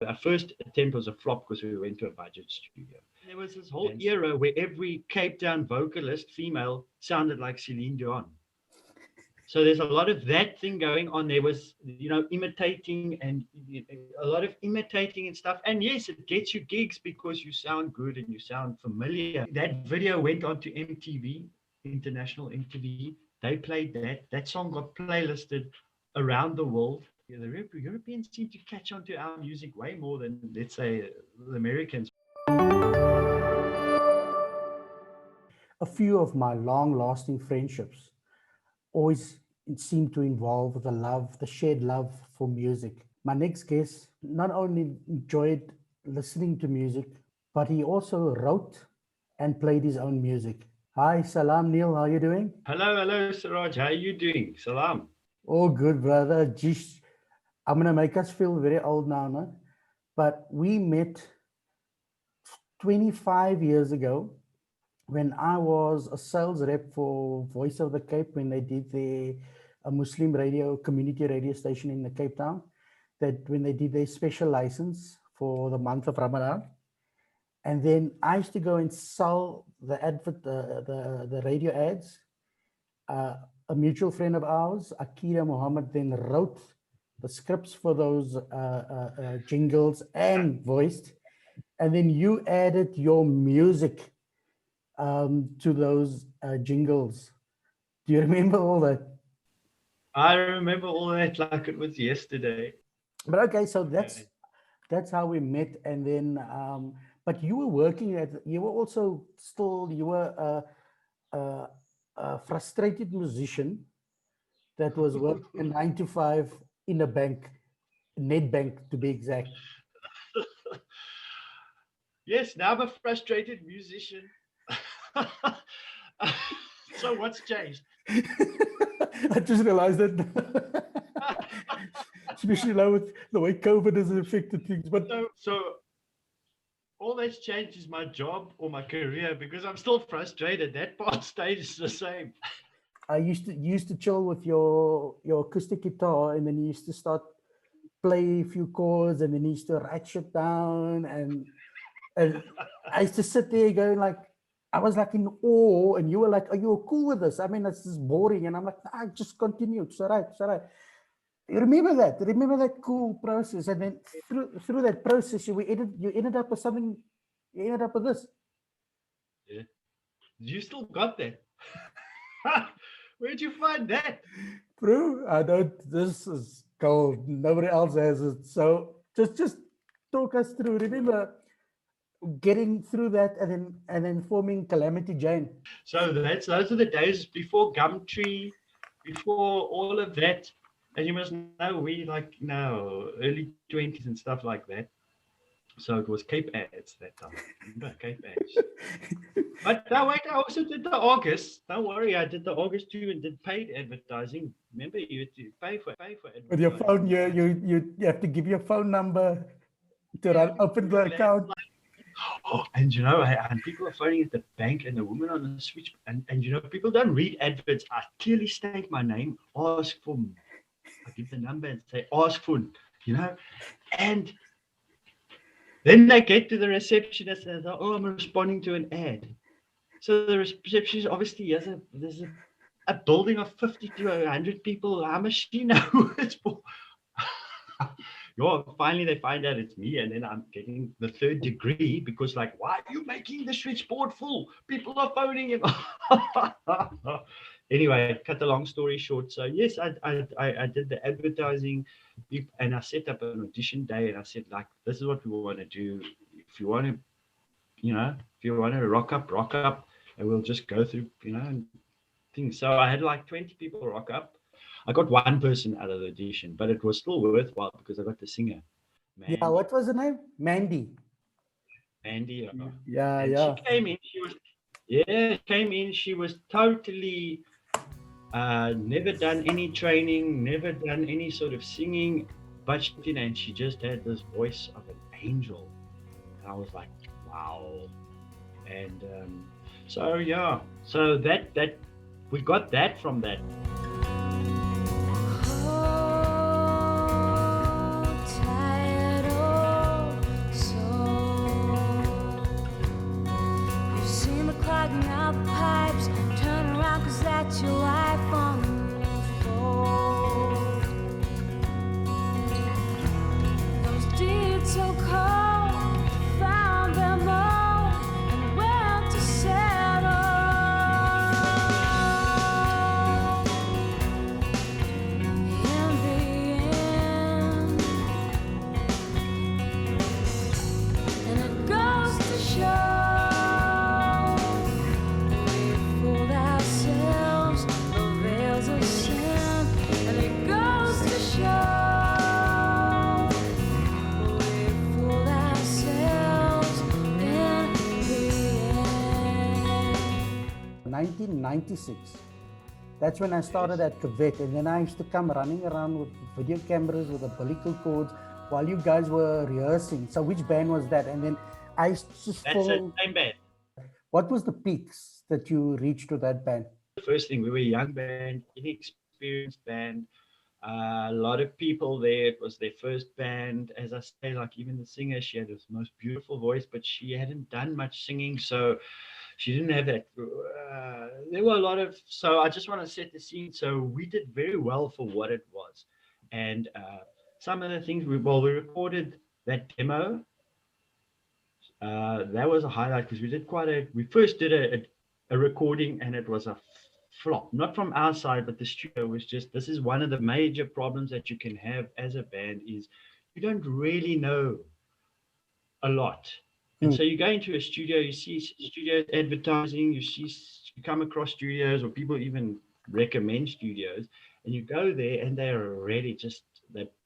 Our first attempt was a flop because we went to a budget studio. There was this whole era where every Cape Town vocalist, female, sounded like Celine Dion. So there's a lot of that thing going on. There was, imitating and a lot of imitating and stuff. And yes, it gets you gigs because you sound good and you sound familiar. That video went on to MTV, International MTV. They played that. That song got playlisted around the world. Yeah, the Europeans seem to catch on to our music way more than, let's say, the Americans. A few of my long-lasting friendships always seem to involve the shared love for music. My next guest not only enjoyed listening to music, but he also wrote and played his own music. Hi, Salam Neil, how are you doing? Hello, Siraaj. How are you doing? Salam. Oh, good, brother. Geez, I'm going to make us feel very old now, no? But we met 25 years ago when I was a sales rep for Voice of the Cape when they did a Muslim radio, community radio station in the Cape Town, that when they did their special license for the month of Ramadan. And then I used to go and sell the radio ads. A mutual friend of ours, Akira Muhammad, then wrote the scripts for those jingles and voiced. And then you added your music to those jingles. Do you remember all that? I remember all that like it was yesterday. But okay, so that's how we met, and then but you were working you were also still you were a frustrated musician that was working a 9 to 5 in a bank, net bank to be exact. Yes, now I'm a frustrated musician. So what's changed? I just realized that, especially now with the way COVID has affected things. But so all that's changed is my job or my career because I'm still frustrated. That part stays the same. I used to chill with your acoustic guitar, and then you used to start play a few chords, and then you used to write shit down, and I used to sit there going like, I was like in awe, and you were like, "Are you cool with this? I mean, it's just boring." And I'm like, "I just continue. It's all right. It's all right." You remember that? Remember that cool process? And then through that process, you ended up with something. You ended up with this. Yeah. You still got that? Where'd you find that? Bro, I don't. This is gold. Nobody else has it. So just talk us through. Remember getting through that, and then forming Calamity Jane. So those are the days before Gumtree, before all of that. And you must know we like now early 20s and stuff like that. So it was Cape ads that time. Remember Cape ads? But no, wait, I also did the August. Don't worry, I did the August too and did paid advertising. Remember, you had to pay for With your advertising. phone, you have to give your phone number to open the account. Oh, and and people are phoning at the bank, and the woman on the switch, and people don't read adverts. I clearly state my name, ask for, I give the number and say, ask for, and then they get to the receptionist and say, oh, I'm responding to an ad. So the receptionist obviously has there's a building of 50 to 100 people. How much she know who it's for? Finally they find out it's me, and then I'm getting the third degree because, like, why are you making the switchboard full? People are phoning in. Anyway, cut the long story short. So yes, I did the advertising, and I set up an audition day, and I said, like, this is what we want to do. If you want to, if you want to rock up, and we'll just go through, things. So I had like 20 people rock up. I got one person out of the audition, but it was still worthwhile because I got the singer, Yeah, Mandy. what was the name? Mandy. Mandy, Yeah, and she yeah. came in. She was totally never done any training, never done any sort of singing, but and she just had this voice of an angel, and I was like, wow. And so yeah, so that we got that from that. 1996. That's when I started at Cavet, and then I used to come running around with video cameras with umbilical cords while you guys were rehearsing. So which band was that? And then I used to That's the same band. What was the peaks that you reached with that band? The first thing, we were a young band, inexperienced band. A lot of people there. It was their first band. As I say, like even the singer, she had the most beautiful voice, but she hadn't done much singing, so she didn't have that. There were a lot of. So I just want to set the scene. So we did very well for what it was, and some of the things we recorded that demo. That was a highlight because we did we first did a recording and it was a flop, not from our side, but the studio was just, this is one of the major problems that you can have as a band is you don't really know a lot. And so you go into a studio, you see studios advertising, you come across studios or people even recommend studios, and you go there and they're already just,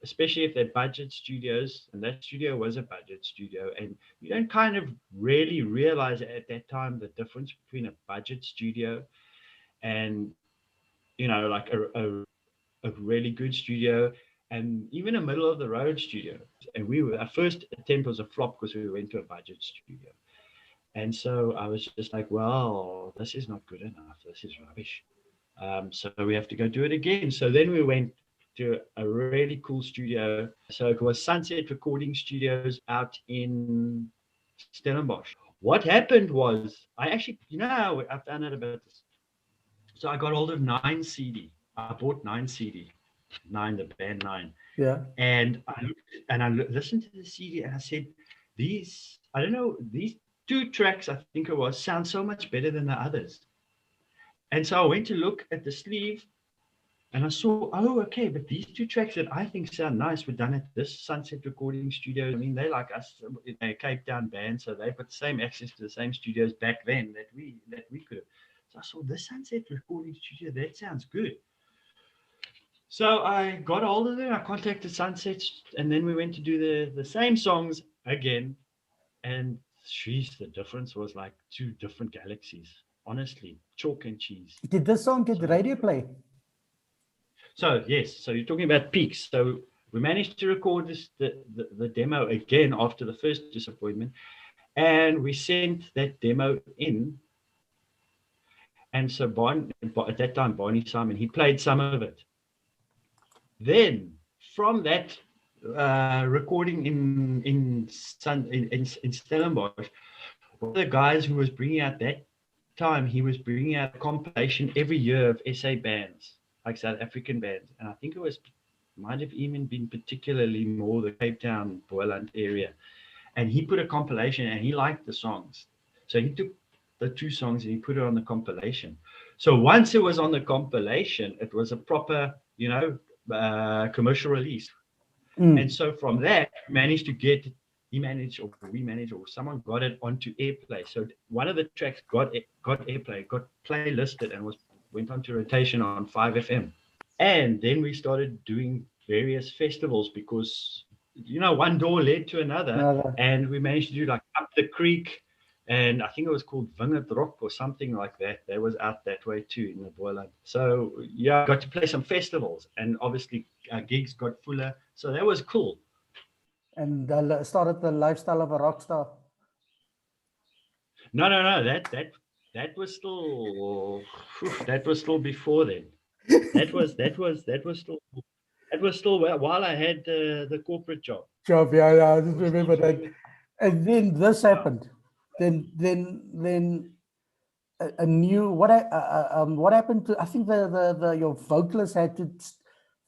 especially if they're budget studios, and that studio was a budget studio, and you don't kind of really realize at that time the difference between a budget studio and, like a really good studio and even a middle of the road studio. And our first attempt was a flop because we went to a budget studio. And so I was just like, well, this is not good enough. This is rubbish. So we have to go do it again. So then we went to a really cool studio. So it was Sunset Recording Studios out in Stellenbosch. What happened was, I found out about this. So I got hold of 9 CD. I bought 9 CD. 9, the band 9. Yeah. And I listened to the CD and I said, these 2 tracks, I think it was, sound so much better than the others. And so I went to look at the sleeve and I saw, oh, okay, but these 2 tracks that I think sound nice were done at this Sunset Recording Studio. I mean, they like us, they're a Cape Town band, so they've got the same access to the same studios back then that we could have. So I saw this Sunset Recording Studio, that sounds good. So I got hold of them, I contacted Sunset, and then we went to do the same songs again. And geez, the difference was like 2 different galaxies. Honestly, chalk and cheese. Did this song get radio play? So yes, so you're talking about peaks. So we managed to record the demo again after the first disappointment, and we sent that demo in. And so at that time, Barney Simon, he played some of it. Then from that recording in Stellenbosch, one of the guys who was bringing out that time, he was bringing out a compilation every year of SA bands, like South African bands. And I think it might have even been particularly more the Cape Town, Boland area. And he put a compilation and he liked the songs. So he took the 2 songs and he put it on the compilation. So once it was on the compilation, it was a proper, commercial release. And so from that, we managed, or someone got it onto airplay. So one of the tracks got airplay, got playlisted and went onto rotation on 5FM. And then we started doing various festivals because, one door led to another. And we managed to do like Up the Creek, and I think it was called Wingerd Rock or something like that. That was out that way too in the Boland. So yeah, I got to play some festivals, and obviously gigs got fuller. So that was cool. And started the lifestyle of a rock star. No. That was still before then. That was still while I had the corporate job. Yeah, I just remember that. And then this happened. Then a new what happened to, I think your vocalist had to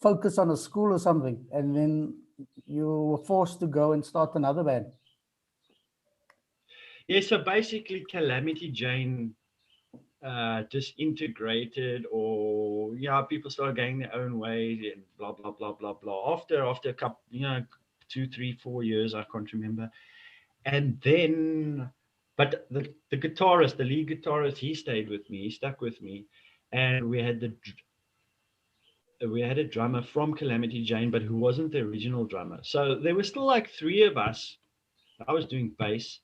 focus on a school or something, and then you were forced to go and start another band. Yeah, so basically Calamity Jane disintegrated, or people started going their own way and blah blah blah blah blah. After a couple, 2, 3, 4 years, I can't remember. And then, but the guitarist, the lead guitarist, he stayed with me. He stuck with me, and we had a drummer from Calamity Jane, but who wasn't the original drummer. So there were still like 3 of us. I was doing bass.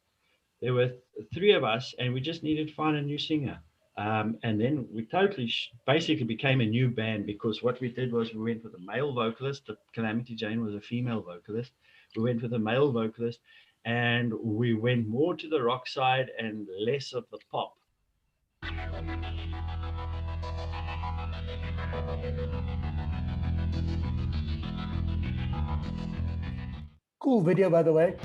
There were 3 of us, and we just needed to find a new singer. And then we totally basically became a new band, because what we did was we went with a male vocalist. The Calamity Jane was a female vocalist. We went with a male vocalist, and we went more to the rock side and less of the pop. Cool video, by the way.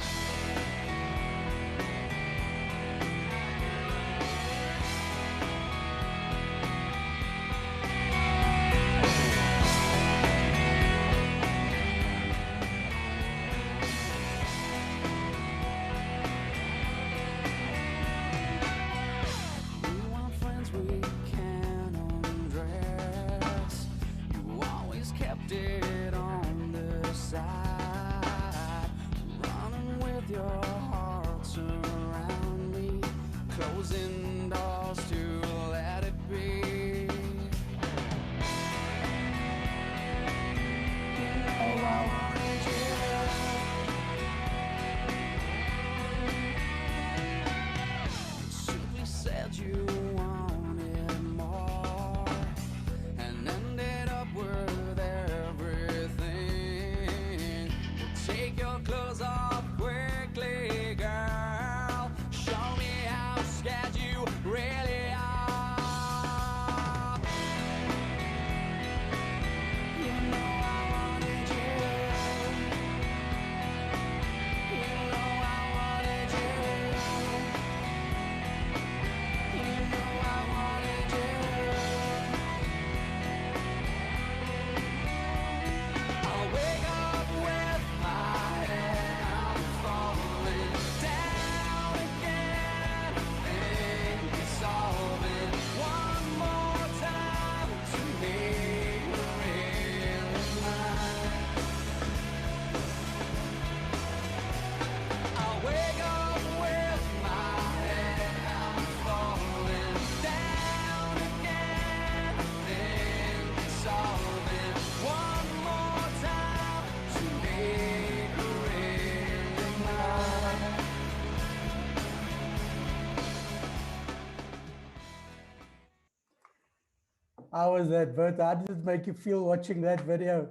How was that, Bert? How did it make you feel watching that video?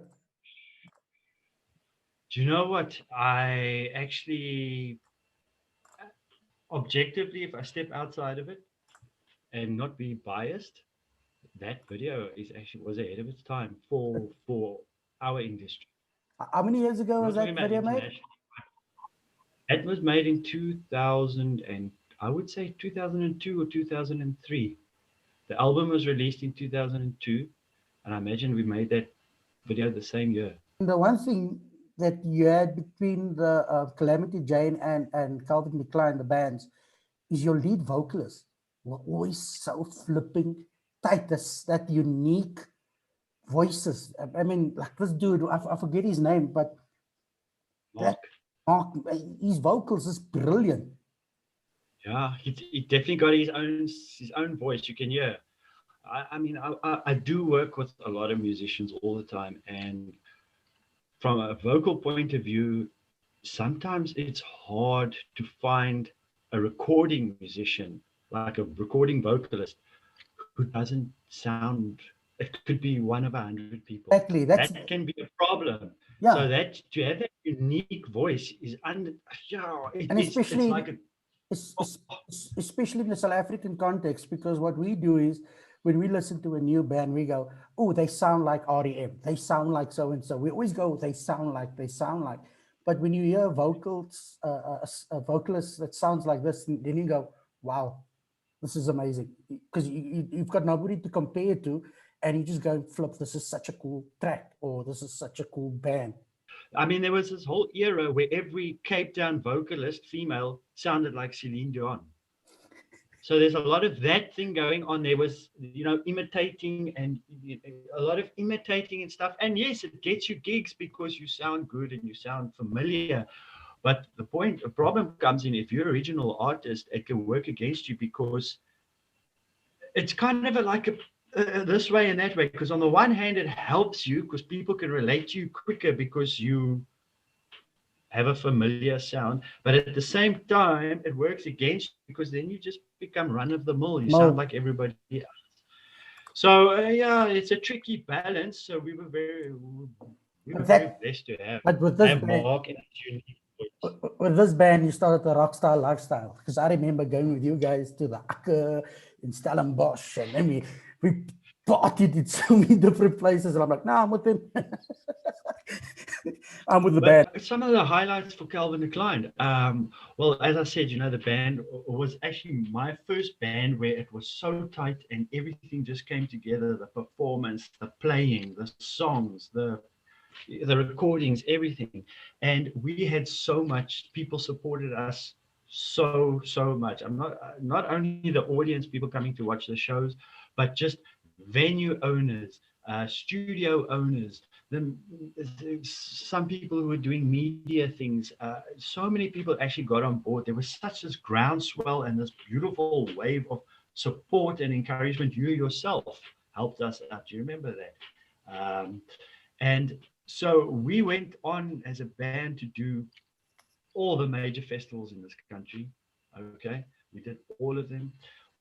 Do you know what? I actually, objectively, if I step outside of it and not be biased, that video was ahead of its time for our industry. How many years ago was Not that talking about video made? international. That was made in 2000, and I would say 2002 or 2003. The album was released in 2002, and I imagine we made that video the same year. The one thing that you had between the Calamity Jane and Calvin Klein, the bands, is your lead vocalist were always so flipping tight. That unique voices. I mean, like this dude, I forget his name, but Mark. Mark, his vocals is brilliant. Yeah, he definitely got his own voice. You can hear. I mean, I do work with a lot of musicians all the time, and from a vocal point of view, sometimes it's hard to find a recording musician, like a recording vocalist, who doesn't sound. It could be one of 100 people. Exactly, that can be a problem. Yeah. So that to have that unique voice is and especially it's like especially in the South African context, because what we do is when we listen to a new band, we go, oh, they sound like REM. They sound like so-and-so. We always go, they sound like. But when you hear vocals, a vocalist that sounds like this, then you go, wow, this is amazing. Because you've got nobody to compare it to, and you just go, flip, this is such a cool track, or this is such a cool band. I mean, there was this whole era where every Cape Town vocalist, female, sounded like Celine Dion. So there's a lot of that thing going on. There was, imitating and a lot of imitating and stuff. And yes, it gets you gigs because you sound good and you sound familiar. But the problem comes in if you're an original artist, it can work against you because it's kind of this way and that way. Because on the one hand, it helps you because people can relate to you quicker because you have a familiar sound, but at the same time it works against you because then you just become run of the mill. You No. sound like everybody else. So yeah, it's a tricky balance. So we were very blessed to but with this have band, Mark in his unique voice. with this band, you started the rock star lifestyle. Because I remember going with you guys to the Akker in Stellenbosch, and then we partied in so many different places. And I'm like, no, I'm with him. I'm with the band. But some of the highlights for Calvin Klein. Well, as I said, the band was actually my first band where it was so tight and everything just came together. The performance, the playing, the songs, the recordings, everything. And we had so much, people supported us so much. I'm not only the audience, people coming to watch the shows, but just venue owners, studio owners, then some people who were doing media things. So many people actually got on board. There was such this groundswell and this beautiful wave of support and encouragement. You yourself helped us out. Do you remember that? And so we went on as a band to do all the major festivals in this country. Okay, we did all of them.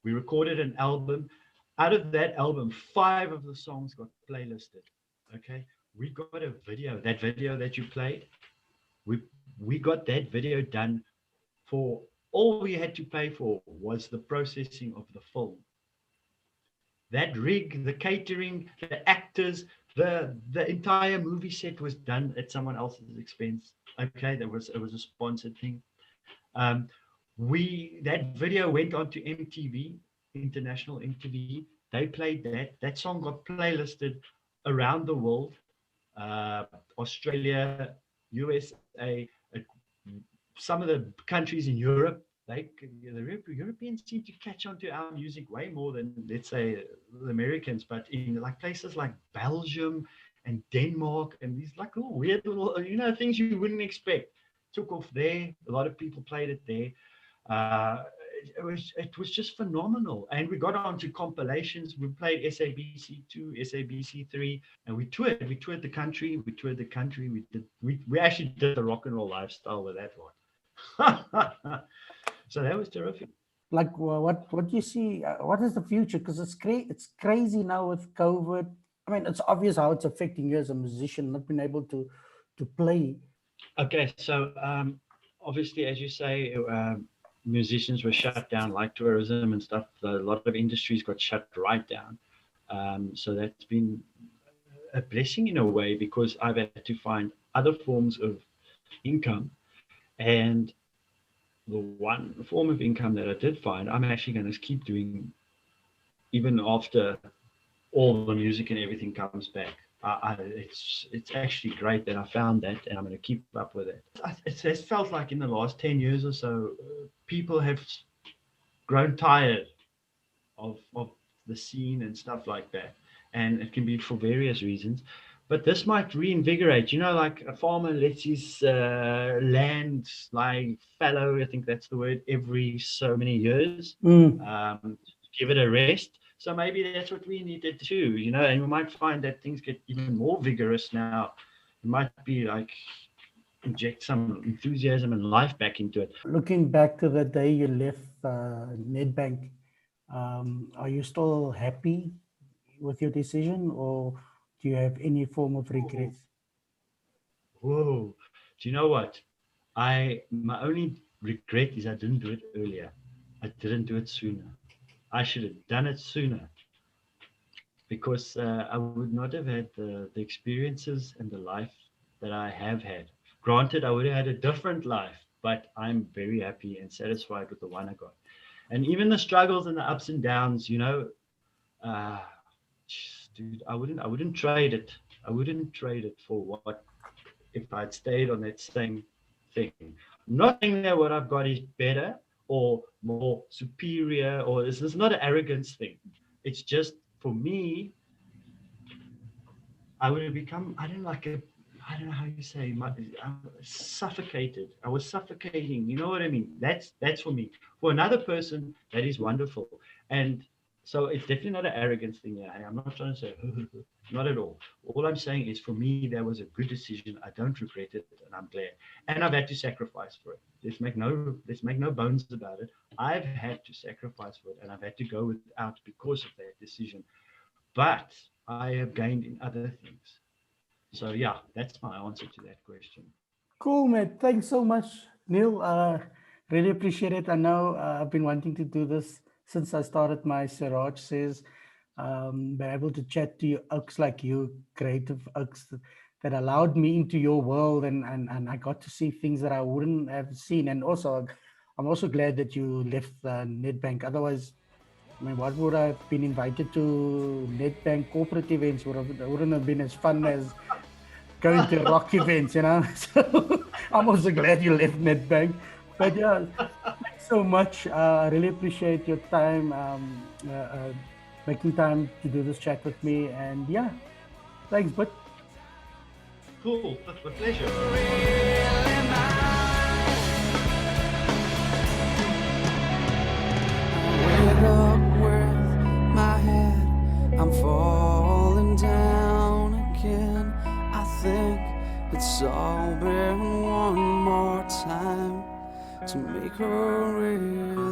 We recorded an album. Out of that album, 5 of the songs got playlisted. Okay, we got a video. That video that you played, we got that video done for all we had to pay for was the processing of the film. That rig, the catering, the actors, the entire movie set was done at someone else's expense. Okay, it was a sponsored thing. That video went on to MTV, International MTV. They played that. That song got playlisted around the world, Australia, USA, some of the countries in Europe. The Europeans seem to catch on to our music way more than, let's say, the Americans. But in like places like Belgium and Denmark and these like little weird little things you wouldn't expect, took off there. A lot of people played it there. It was just phenomenal, and we got onto compilations. We played SABC2, SABC3, and we toured the country. We actually did the rock and roll lifestyle with that one. So that was terrific. Like what you see? What is the future? Because it's crazy now with COVID. I mean, it's obvious how it's affecting you as a musician, not being able to play. Okay, so obviously, as you say, musicians were shut down, like tourism and stuff. A lot of industries got shut right down. So that's been a blessing in a way, because I've had to find other forms of income. And the one form of income that I did find, I'm actually going to keep doing even after all the music and everything comes back. It's actually great that I found that, and I'm going to keep up with it. It has felt like in the last 10 years or so, people have grown tired of the scene and stuff like that, and it can be for various reasons. But this might reinvigorate, like a farmer lets his land lie fallow, I think that's the word, every so many years, give it a rest. So maybe that's what we needed too, and we might find that things get even more vigorous now. It might be like inject some enthusiasm and life back into it. Looking back to the day you left Nedbank, are you still happy with your decision, or do you have any form of regret? Whoa. Do you know what? My only regret is I didn't do it earlier. I didn't do it sooner. I should have done it sooner, because I would not have had the experiences and the life that I have had. Granted, I would have had a different life, but I'm very happy and satisfied with the one I got. And even the struggles and the ups and downs, uh, dude, I wouldn't trade it. I wouldn't trade it for what if I'd stayed on that same thing. I'm not saying that what I've got is better or more superior, or this is not an arrogance thing. It's just for me, I would have become, I don't know how you say, I'm suffocated. I was suffocating. You know what I mean? That's for me. For another person, that is wonderful. And So it's definitely not an arrogance thing. Yeah, I'm not trying to say, not at all. All I'm saying is for me, that was a good decision. I don't regret it, and I'm glad. And I've had to sacrifice for it. Let's make no bones about it. I've had to sacrifice for it, and I've had to go without because of that decision. But I have gained in other things. So yeah, that's my answer to that question. Cool, man. Thanks so much, Neil. Really appreciate it. I know I've been wanting to do this since I started my Siraaj says. Been able to chat to you oaks like you, creative oaks that allowed me into your world, and I got to see things that I wouldn't have seen. And also, I'm also glad that you left Nedbank. Otherwise, I mean, what would I have been invited to Nedbank corporate events? Wouldn't have been as fun as going to rock events, you know. So I'm also glad you left Nedbank. But yeah, thanks so much. I really appreciate your time, making time to do this chat with me. And yeah, thanks. But Cool. That's my pleasure. Wake up with my head, I'm falling down again. I think it's all been one more time to make her real.